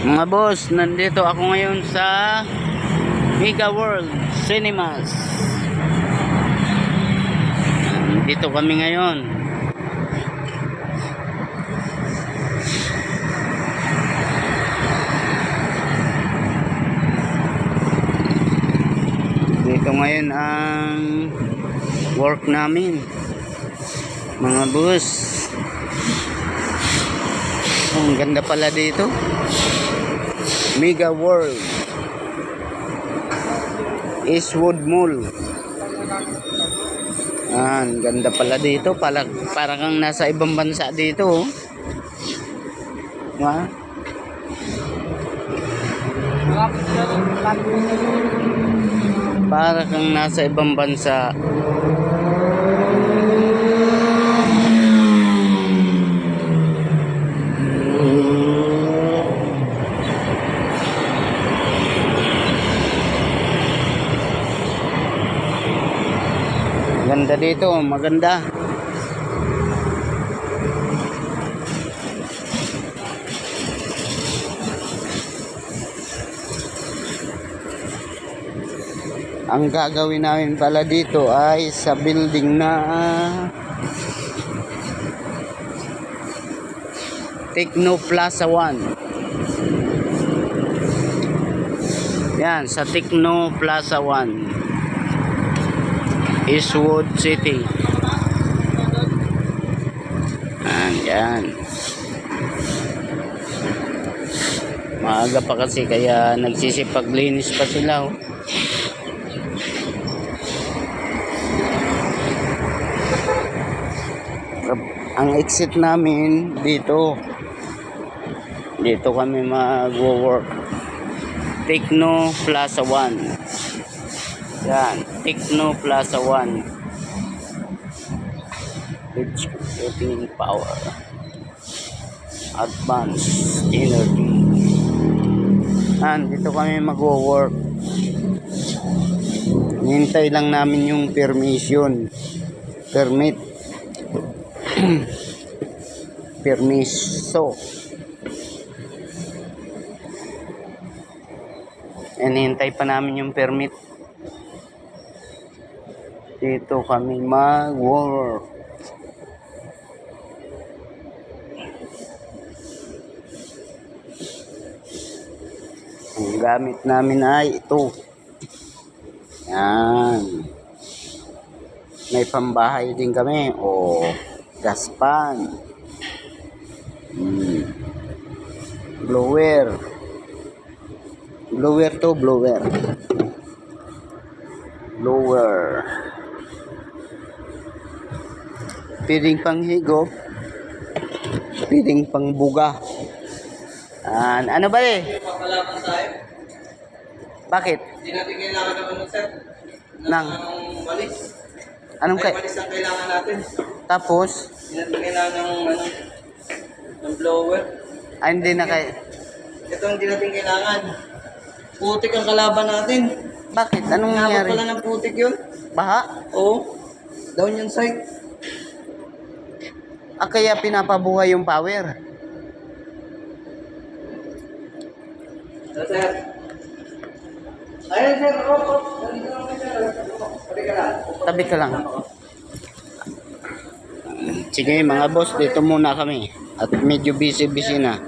Mga boss, nandito ako ngayon sa Mega World Cinemas. Dito kami ngayon. Dito ngayon ang work namin, mga boss. Ang ganda pala dito. Mega World Eastwood Mall. Ang ganda pala dito. Parang kang nasa ibang bansa dito. Diba? Parang kang nasa ibang bansa. Ganda dito, maganda. Ang gagawin namin pala dito ay sa building na Techno Plaza 1. Yan, sa Techno Plaza 1. Eastwood City. Ayan. Maaga pa kasi kaya nagsisipaglinis pa sila. Ang exit namin dito. Dito kami mag-work. Techno Plaza 1. Yan, Techno Plaza 1. Rich computing power. Advanced energy. Yan, dito kami mag-work. Hintay lang namin yung permission. Permit. Permiso. Hintay pa namin yung permit. Dito kami mag-work. Ang gamit namin ay ito. Yan. May pambahay din kami. O, gas pan. Blower. Blower to, blower. Blower. Pwedeng panghigop, pwedeng pangbuga. Ano ba eh? Bakit? Hindi natin kailangan ng ano, sir? Nang walis. Anong Ay, walis ang kailangan natin. Tapos? Hindi natin kailangan ng ano, ng blower. Hindi na kay... Ito hindi natin kailangan. Putik ang kalaban natin. Bakit? Anong nangyari? Pala ng putik yun. Baha? Oo. Down yung site. Kaya pinapabuhay yung power. Sir. Ayun, sir. Tabi ka lang. Sige mga boss, dito muna kami. At medyo busy na.